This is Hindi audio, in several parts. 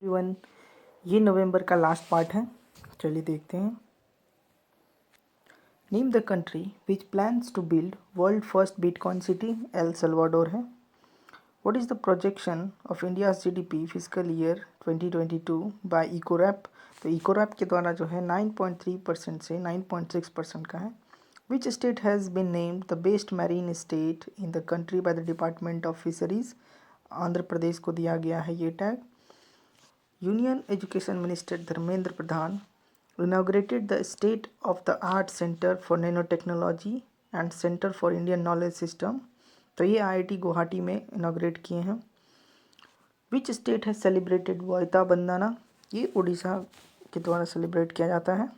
एवरीवन, ये नवंबर का लास्ट पार्ट है। चलिए देखते हैं। Name the country which plans to build world first bitcoin city. El Salvador है। What is the projection of India's GDP physical year 2022 by Ecowrap. तो इकोरैप के द्वारा जो है 9.3% से 9.6% का है। Which state has been named the best marine state in the country by the department of fisheries. Andhra Pradesh को दिया गया है ये tag. Union Education Minister Dharmendra Pradhan inaugurated the State-of-the-Art Center for Nanotechnology and Center for Indian Knowledge System। तो ये IIT गुवाहाटी में इनाग्रेट किए हैं। Which state has celebrated वायता बंदना। ये उड़ीसा के द्वारा सेलिब्रेट किया जाता है।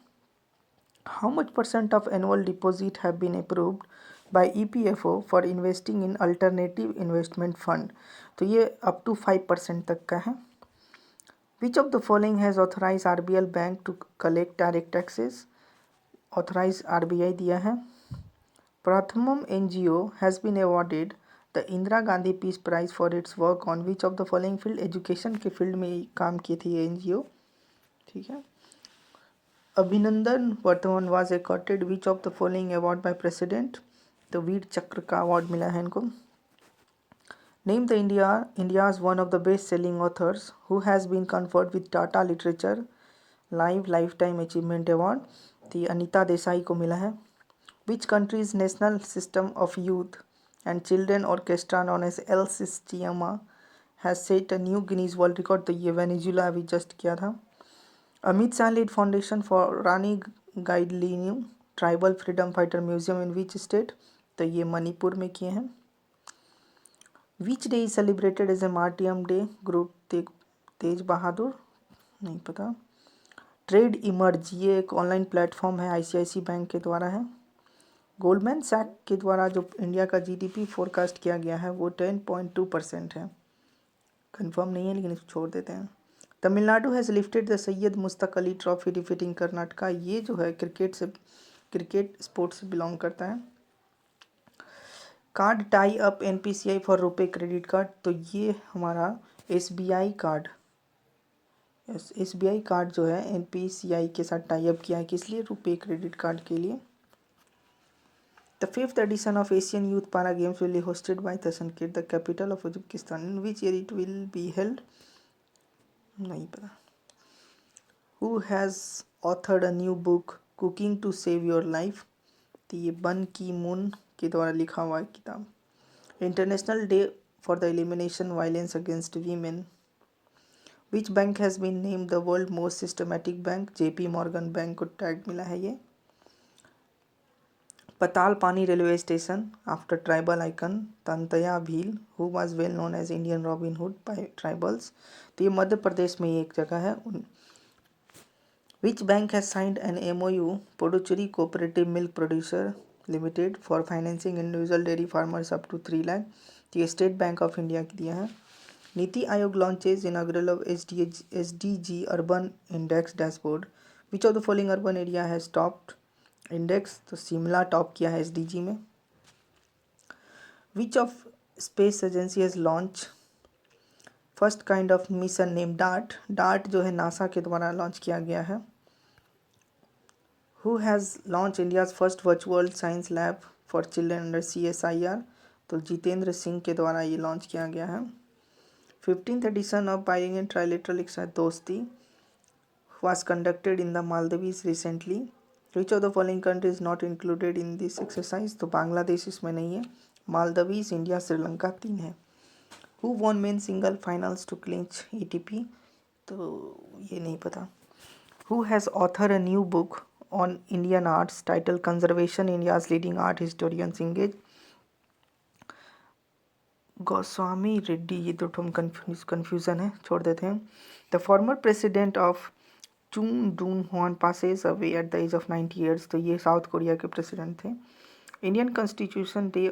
How much % of annual deposit have been approved by EPFO for investing in alternative investment fund। तो ये अप टू 5% तक का है। Which of the following has authorized RBL Bank to collect direct taxes? Authorized RBI दिया है। Prathmam NGO has been awarded the Indira Gandhi Peace Prize for its work on which of the following field? Education के फील्ड में काम की थी ये NGO। ठीक है। अभिनंदन वर्तमान was accorded which of the following award by president? तो वीर चक्र का अवार्ड मिला है इनको। Name the India's one of the best-selling authors who has been conferred with Tata Literature Lifetime Achievement Award। तो ये अनीता देसाई को मिला है। Which country's national system of youth and children orchestra known as El Sistema has set a new Guinness World Record। तो ये वेनेजुला अभी जस्ट किया था। Amit Shah lead foundation for Rani Gaidinliu tribal freedom fighter museum in which state. तो ये मणिपुर में किए हैं। Which day is celebrated as a Martyrdom Day? Guru Tegh Bahadur नहीं पता। ट्रेड इमर्ज ये एक ऑनलाइन प्लेटफॉर्म है, ICICI बैंक के द्वारा है। गोल्डमैन सैक के द्वारा जो इंडिया का जीडीपी फोरकास्ट किया गया है वो 10.2% है। कंफर्म नहीं है लेकिन इसको छोड़ देते हैं। Tamil Nadu has lifted the Syed Mushtaq Ali trophy defeating Karnataka. ये जो है क्रिकेट स्पोर्ट्स से बिलोंग करता है। Card tie up NPCI for RuPay credit card. तो ये हमारा SBI कार्ड SBI कार्ड जो है NPCI के साथ टाई अप किया है। किस लिए? रुपे क्रेडिट कार्ड के लिए। The 5th edition of Asian youth para games will be hosted by तशनकीर the capital of Uzbekistan. In which year it will be held? नहीं पता। Who has authored a new book cooking to save your life. तो ये बन की मून के द्वारा लिखा हुआ किताब। International day for the elimination violence against women. Which bank has been named the world most systematic bank. JP Morgan bank को टैग मिला है ये। Patalpani railway station after tribal icon Tantya Bhil who was well known as Indian Robin Hood by tribals. तो ये मध्य प्रदेश में एक जगह है। Which bank has signed an MOU Puducherry cooperative milk producer limited for financing individual dairy farmers up to 3 lakh. तो ये स्टेट बैंक ऑफ इंडिया की दिया है। NITI Aayog launches inaugural of SDG urban index dashboard. Which of the following urban area has topped index. तो शिमला टॉप किया है SDG में। Which of space agency has launch first kind of mission name dart. Dart जो है नासा के द्वारा लॉन्च किया गया है। Who has launch India's first virtual science lab for children under CSIR। तो जितेंद्र सिंह के द्वारा ये लॉन्च किया गया है। 15th edition of bilingual trilateral exercise Dosti was conducted in the Maldives recently। Which of the following country is not included in this exercise? तो बांग्लादेश इसमें नहीं है। मालदीव्स, इंडिया, श्रीलंका 3 है। Who won men single finals to clinch ATP? तो ये नहीं पता। Who has authored a new book on Indian arts titled Conservation India's Leading Art Historians Engage? Goswami Reddy. ये तो हम कन्फ्यूज़न है, छोड़ देते हैं। The former president of Chun Doo Hwan passes away at the age of 90 years. तो ये साउथ कोरिया के प्रेसिडेंट थे। Indian constitution day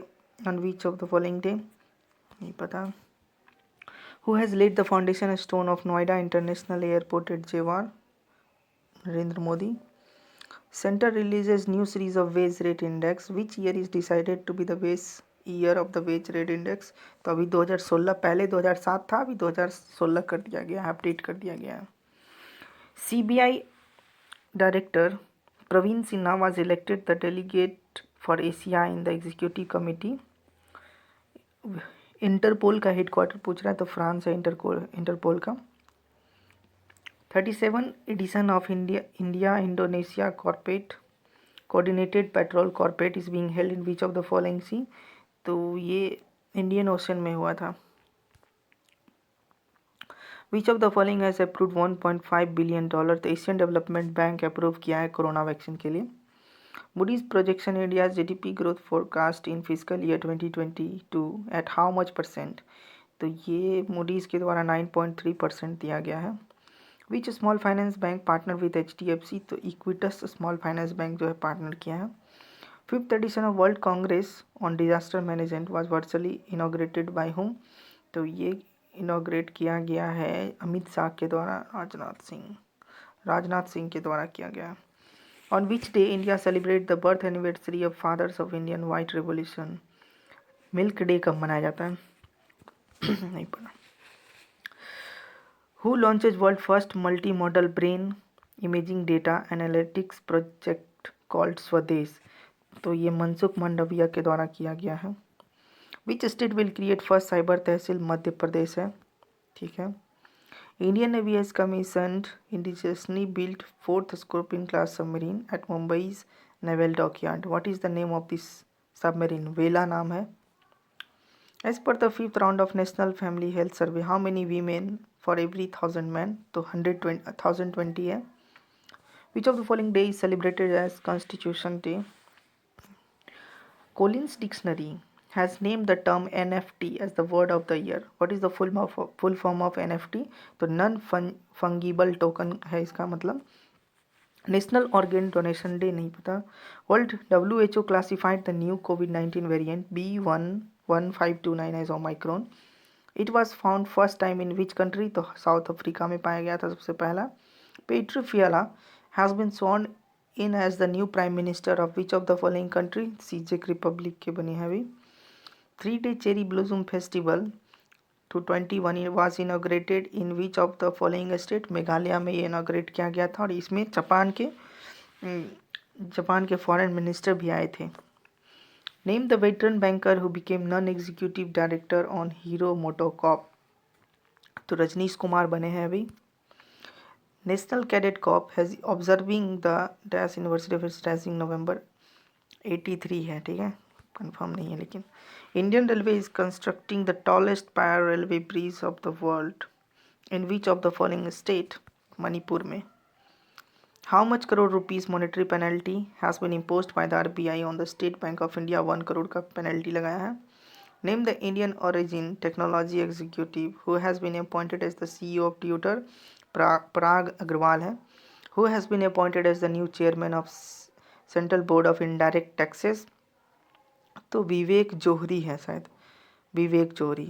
on which of the following day? नहीं पता। Who has laid the foundation stone of Noida international airport at Jewar? Narendra Modi. Center releases new series of wage rate index. Which year is decided to be the base year of the wage rate index. तो अभी 2016, पहले 2007 था, अभी 2016 कर दिया गया है, अपडेट कर दिया गया है। CBI director Praveen Sinha was elected the delegate for Asia in the executive committee। Interpol का हेडक्वार्टर पूछ रहा है तो फ्रांस है इंटरपोल का। 37 edition of India Indonesia corporate coordinated patrol corporate is being held in which of the following sea. तो ये इंडियन ओशन में हुआ था। Which of the following has approved $1.5 billion. तो एशियन डेवलपमेंट बैंक अप्रूव किया है कोरोना वैक्सीन के लिए। Moody's projection India's GDP growth forecast in fiscal year 2022 at how much percent। तो ये Moody's के द्वारा 9.3% दिया गया है। Which small finance bank partner with HDFC। तो Equitas स्मॉल फाइनेंस बैंक जो है पार्टनर किया है। 5th edition of World Congress on Disaster Management was virtually inaugurated by whom। तो ये इनॉग्रेट किया गया है अमित शाह के द्वारा, राजनाथ सिंह के द्वारा किया गया है। On which day India celebrate the birth anniversary of fathers of Indian White Revolution। Milk day कब मनाया जाता है नहीं पता। Who launches world first multi-modal brain imaging data analytics project called स्वदेश। तो ये मनसुख मंडाविया के द्वारा किया गया है। Which state will create first cyber तहसील। मध्य प्रदेश है, ठीक है। Indian Navy has commissioned indigenously built 4th Scorpion class submarine at Mumbai's Naval Dockyard। What is the name of this submarine? Vela नाम है। As per the 5th round of National Family Health Survey, how many women for every 1000 men। तो 1020 है। Which of the following day is celebrated as Constitution Day? Collins Dictionary has named the term NFT as the word of the year। What is the full form of NFT? तो नॉन फंगिबल टोकन है इसका मतलब। नेशनल ऑर्गन डोनेशन डे नहीं पता। World WHO classified the new COVID-19 variant B11529 as omicron. It was found first time in which country. तो साउथ अफ्रीका में पाया गया था सबसे पहला। Petr Fiala has been sworn in as the new prime minister of which of the following country. चेक रिपब्लिक के बनी है अभी। 3-day cherry blossom festival 2021 was inaugurated in which of the following state। Meghalaya में ये इनाग्रेट किया गया था और इसमें जापान के फॉरेन मिनिस्टर भी आए थे। Name the veteran banker who became non executive director on Hero MotoCorp. तो रजनीश कुमार बने हैं अभी। National cadet corps has observing the dash university of स्टैसिंग नवंबर 83 है, ठीक है, कंफर्म नहीं है लेकिन। Indian Railway is constructing the tallest para-railway bridge of the world in which of the following state। Manipur में। How much crore rupees monetary penalty has been imposed by the RBI on the State Bank of India। 1 crore का पेनल्टी लगाया है। Name the Indian origin technology executive who has been appointed as the CEO of Twitter। पराग अग्रवाल है। Who has been appointed as the new chairman of Central Board of Indirect Taxes। तो विवेक जोहरी है शायद, विवेक जोहरी।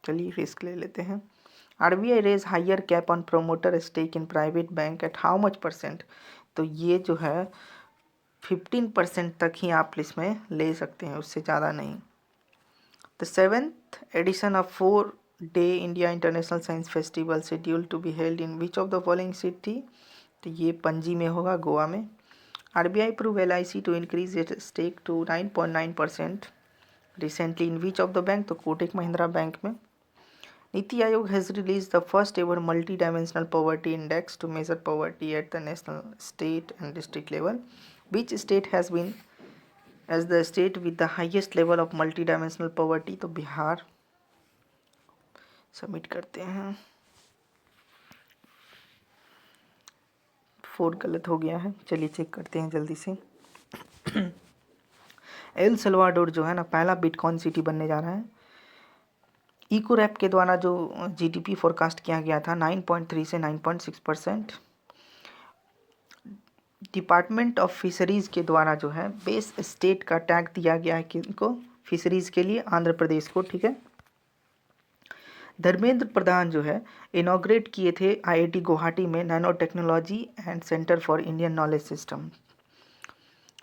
चलिए रिस्क ले लेते हैं। RBI raise higher cap on promoter stake in private bank at how much percent. तो ये जो है 15% तक ही आप इसमें ले सकते हैं, उससे ज़्यादा नहीं। The 7th edition of 4-day India international science festival scheduled to be held in which of the following city. तो ये पणजी में होगा, गोवा में। RBI approved LIC to increase its stake to 9.9% recently in which of the bank। तो कोटक महिंद्रा बैंक में। NITI Aayog has released the first ever multi-dimensional poverty index to measure poverty at the national, state and district level। Which state has been as the state with the highest level of multi-dimensional poverty। तो बिहार। सबमिट करते हैं। 4 गलत हो गया है, चलिए चेक करते हैं जल्दी से। एल सल्वाडोर जो है ना पहला बिटकॉइन सिटी बनने जा रहा है। इको रैप के द्वारा जो GDP फोरकास्ट किया गया था 9.3 से 9.6%। डिपार्टमेंट ऑफ फिशरीज के द्वारा जो है बेस स्टेट का टैग दिया गया है किनको, फिशरीज के लिए आंध्र प्रदेश को, ठीक है। धर्मेंद्र प्रधान जो है इनॉग्रेट किए थे IIT गुवाहाटी में nano technology and centre for Indian knowledge system.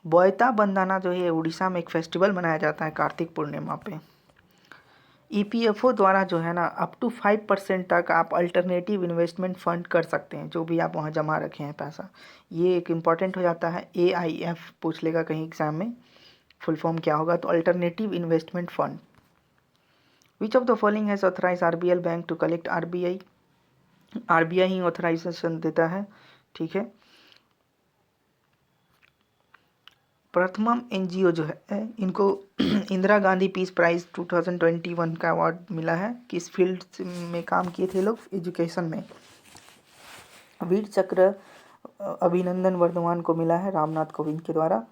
Boita Bandana जो है उड़ीसा में एक फेस्टिवल मनाया जाता है कार्तिक पूर्णिमा पे। ईपीएफओ द्वारा जो है ना अप टू 5% तक आप अल्टरनेटिव इन्वेस्टमेंट फंड कर सकते हैं, जो भी आप वहाँ जमा रखे हैं पैसा। ये एक इम्पॉर्टेंट हो जाता है, AIF पूछ लेगा कहीं एग्जाम में, फुल फॉर्म क्या होगा, तो alternative investment fund. Which of the following has authorise RBL bank to collect RBI ही ऑथराइजेशन देता है, ठीक है। प्रथमम NGO जो है इनको इंदिरा गांधी पीस प्राइज 2021 का अवार्ड मिला है। किस फील्ड में काम किए थे लोग? एजुकेशन में। वीर चक्र अभिनंदन वर्धमान को मिला है रामनाथ कोविंद के द्वारा।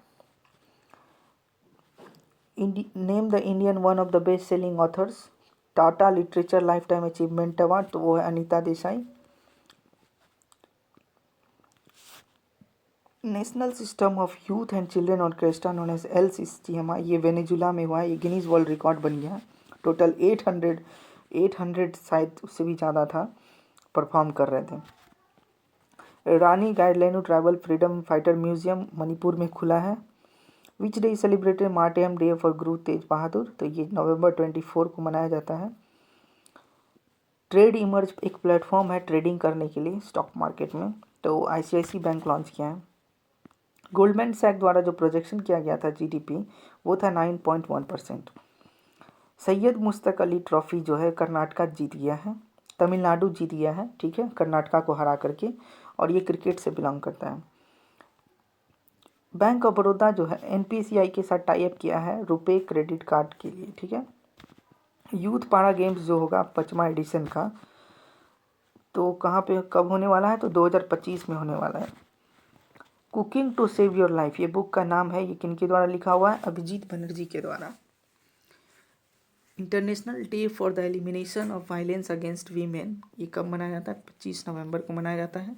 Name the Indian one of the best selling authors, Tata literature life time achievement award, तो वो है Anita Desai. National system of youth and children orchestra known as LCCMI, ये वेनेजुला में हुआ है, ये गिनीज वर्ल्ड रिकॉर्ड बन गया है। टोटल 800 शायद उससे भी ज़्यादा था, परफॉर्म कर रहे थे। Rani Gaidinliu tribal freedom fighter museum Manipur में खुला है। Which day celebrated martyrdom day for Guru Tegh बहादुर, तो ये नवंबर 24 को मनाया जाता है। ट्रेड इमर्ज एक प्लेटफॉर्म है ट्रेडिंग करने के लिए स्टॉक मार्केट में, तो ICICI बैंक लॉन्च किया है। गोल्डमैन सैक द्वारा जो प्रोजेक्शन किया गया था GDP वो था 9.1%। सैयद मुश्ताक अली ट्रॉफी जो है कर्नाटका जीत गया है, तमिलनाडु जीत गया है, ठीक है, कर्नाटका को हरा करके, और ये क्रिकेट से बिलोंग करता है। बैंक ऑफ बड़ौदा जो है NPCI के साथ टाई अप किया है रुपे क्रेडिट कार्ड के लिए, ठीक है। यूथ पारा गेम्स जो होगा 5वां एडिशन का, तो कहाँ पे कब होने वाला है? तो 2025 में होने वाला है। Cooking to save your life, ये बुक का नाम है, ये किनके द्वारा लिखा हुआ है? अभिजीत बनर्जी के द्वारा। International day for the elimination of violence against women, ये कब मनाया जाता है? 25 नवंबर को मनाया जाता है।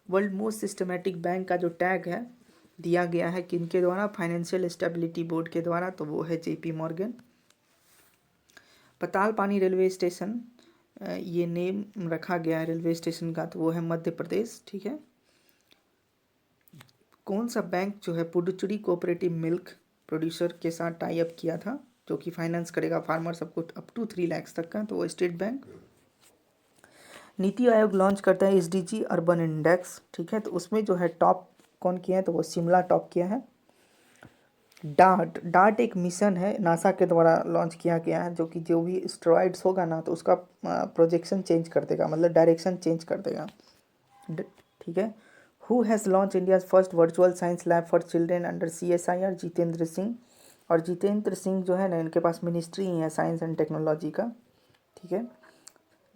वर्ल्ड मोस्ट सिस्टमेटिक बैंक का जो टैग है दिया गया है किनके द्वारा? फाइनेंशियल स्टेबिलिटी बोर्ड के द्वारा, तो वो है JP Morgan. Patalpani railway station, ये नेम रखा गया है रेलवे स्टेशन का, तो वो है मध्य प्रदेश, ठीक है। कौन सा बैंक जो है पुडुचेरी कोऑपरेटिव मिल्क प्रोड्यूसर के साथ टाई अप किया था, जो कि फाइनेंस करेगा फार्मर सबको अप टू 3 लाख तक का, तो वो state bank. NITI Aayog launch करता है SDG अर्बन इंडेक्स, ठीक है, तो उसमें जो है टॉप कौन किया है? तो वो शिमला टॉप किया है। डार्ट एक मिशन है नासा के द्वारा लॉन्च किया गया है, जो कि जो भी एस्टेरॉइड्स होगा ना तो उसका प्रोजेक्शन चेंज कर देगा, मतलब डायरेक्शन चेंज कर देगा, ठीक है। Who has launch India's first virtual science lab for children under CSIR? Jitendra Singh. और जितेंद्र सिंह जो है ना, इनके पास मिनिस्ट्री ही है साइंस एंड टेक्नोलॉजी का, ठीक है।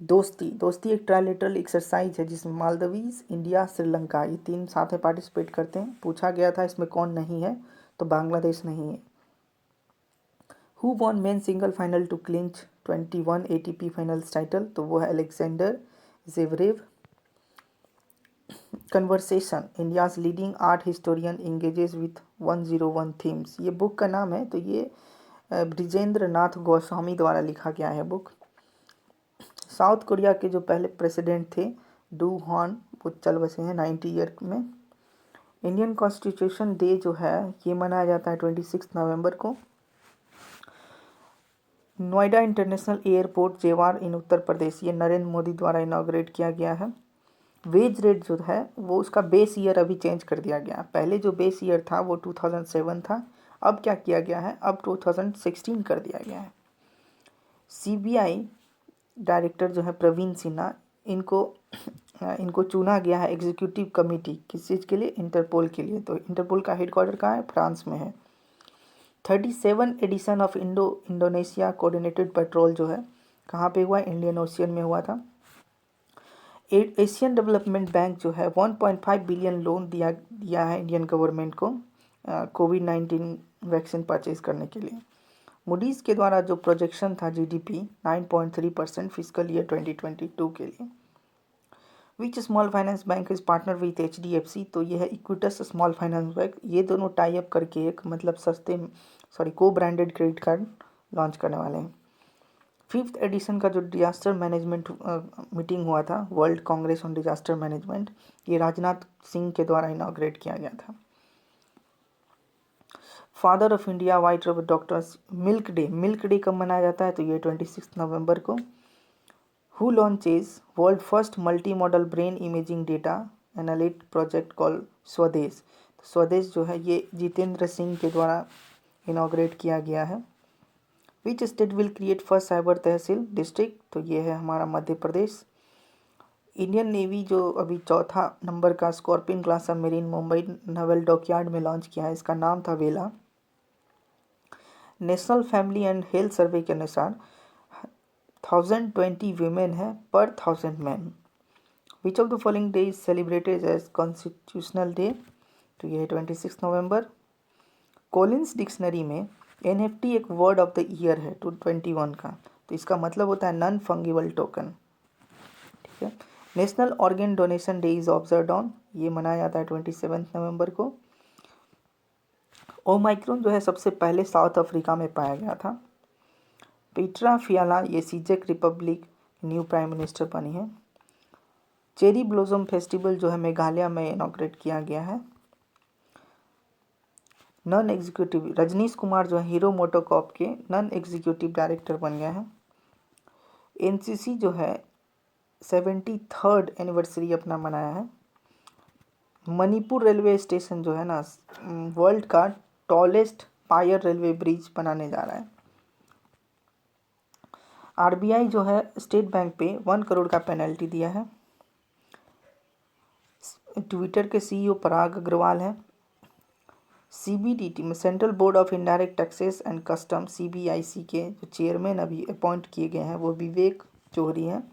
दोस्ती एक ट्राइलेटरल एक्सरसाइज है जिसमें मालदीव्स, इंडिया, श्रीलंका ये 3 साथ में पार्टिसिपेट करते हैं। पूछा गया था इसमें कौन नहीं है, तो बांग्लादेश नहीं है। Who won men single final to clinch 21 ATP finals title, तो वो है Alexander Zverev. Conversation, India's leading art historian engages with 101 themes, ये बुक का नाम है, तो ये ब्रिजेंद्र नाथ गोस्वामी द्वारा लिखा गया है बुक। साउथ कोरिया के जो पहले प्रेसिडेंट थे डू हॉन, वो चल बसे हैं 90 ईयर में। इंडियन कॉन्स्टिट्यूशन डे जो है ये मनाया जाता है 26 नवंबर को। नोएडा इंटरनेशनल एयरपोर्ट जेवार इन उत्तर प्रदेश, ये नरेंद्र मोदी द्वारा इनाग्रेट किया गया है। वेज रेट जो है वो उसका बेस ईयर अभी चेंज कर दिया गया, पहले जो बेस ईयर था वो 2007 था, अब क्या किया गया है, अब 2016 कर दिया गया है। CBI डायरेक्टर जो है प्रवीण सिन्हा, इनको चुना गया है एग्जीक्यूटिव कमेटी, किस चीज़ के लिए? इंटरपोल के लिए, तो इंटरपोल का हेडक्वार्टर कहाँ है? फ्रांस में है। 37 edition of Indonesia coordinated patrol जो है कहाँ पे हुआ? इंडियन ओशियन में हुआ था। एशियन डेवलपमेंट बैंक जो है 1.5 बिलियन लोन दिया है इंडियन गवर्नमेंट को कोविड-19 वैक्सीन परचेज करने के लिए। मूडीज़ के द्वारा जो प्रोजेक्शन था GDP 9.3% फिजिकल ईयर 2022 के लिए। Which small finance bank is partner with HDFC, तो ये है इक्विटस स्मॉल फाइनेंस बैंक, ये दोनों टाई अप करके एक मतलब को ब्रांडेड क्रेडिट कार्ड लॉन्च करने वाले हैं। 5th एडिशन का जो डिजास्टर मैनेजमेंट मीटिंग हुआ था, world Congress on disaster management, ये राजनाथ सिंह के द्वारा इनाग्रेट किया गया था। Father of India white rubber doctors milk day कब मनाया जाता है? तो ये 26 नवंबर को। Who launches world first multi modal brain imaging data analyte project call स्वदेश? स्वदेश जो है ये जितेंद्र सिंह के द्वारा इनॉग्रेट किया गया है। Which state will create first cyber tehsil district? तो ये है हमारा मध्य प्रदेश। इंडियन नेवी जो अभी चौथा नंबर का scorpion class submarine Mumbai naval dockyard में लॉन्च किया है, इसका नाम था Vela. National family and health survey के अनुसार 1020 वीमेन है पर 1000 man. Which of the following day is celebrated as constitutional day? तो ये है 26 नवंबर। कॉलिंस डिक्शनरी में NFT एक वर्ड ऑफ द ईयर है 2021 का, तो इसका मतलब होता है नॉन फंगिबल टोकन। ठीक है। National organ donation day is observe on, ये मनाया जाता है 27 नवंबर को। ओमाइक्रोन जो है सबसे पहले साउथ अफ्रीका में पाया गया था। पीट्रा फियाला ये सीजेक रिपब्लिक न्यू प्राइम मिनिस्टर बनी है। चेरी ब्लॉसम फेस्टिवल जो है मेघालय में इनॉग्रेट किया गया है। नॉन एग्जीक्यूटिव रजनीश कुमार जो है हीरो मोटोकॉर्प के नॉन एग्जीक्यूटिव डायरेक्टर बन गए हैं। एनसीसी जो है 73rd एनिवर्सरी अपना मनाया है। मणिपुर रेलवे स्टेशन जो है ना वर्ल्ड का टॉलेस्ट पायर रेलवे ब्रिज बनाने जा रहा है। आरबीआई जो है स्टेट बैंक पे 1 करोड़ का पेनल्टी दिया है। ट्विटर के सीईओ पराग अग्रवाल है। सीबीडीटी में central board of indirect taxes and custom CBIC के जो चेयरमैन अभी अपॉइंट किए गए हैं वो विवेक जोहरी हैं।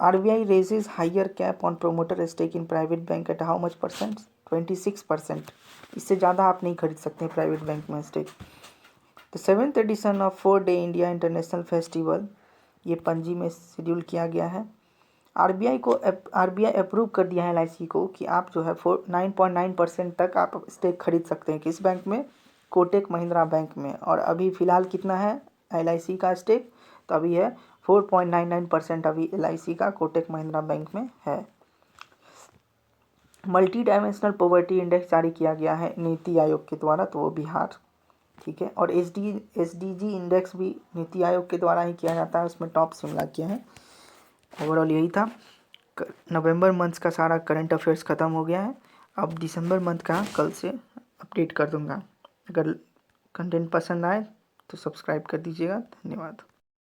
RBI raises higher cap on promoter stake in private bank at how much percent? 26%। इससे ज़्यादा आप नहीं खरीद सकते हैं प्राइवेट बैंक में stake. The 7th edition of 4-day India international festival ये पणजी में शेड्यूल किया गया है। आरबीआई अप्रूव कर दिया है एलआईसी को कि आप जो है 9.9% तक आप स्टेक खरीद सकते हैं किस बैंक में? कोटक महिंद्रा बैंक में। और अभी फ़िलहाल कितना है एलआईसी का स्टेक? तो अभी है 4.99% अभी एलआईसी का कोटक महिंद्रा बैंक में है। मल्टी डायमेंशनल पॉवर्टी इंडेक्स जारी किया गया है नीति आयोग के द्वारा, तो वो बिहार। ठीक है। और एसडीजी इंडेक्स भी नीति आयोग के द्वारा ही किया जाता है, उसमें टॉप शिमला किया है। ओवरऑल यही था। नवंबर मंथ का सारा करंट अफेयर्स ख़त्म हो गया है। अब दिसंबर मंथ का कल से अपडेट कर दूंगा। अगर कंटेंट पसंद आए तो सब्सक्राइब कर दीजिएगा। धन्यवाद।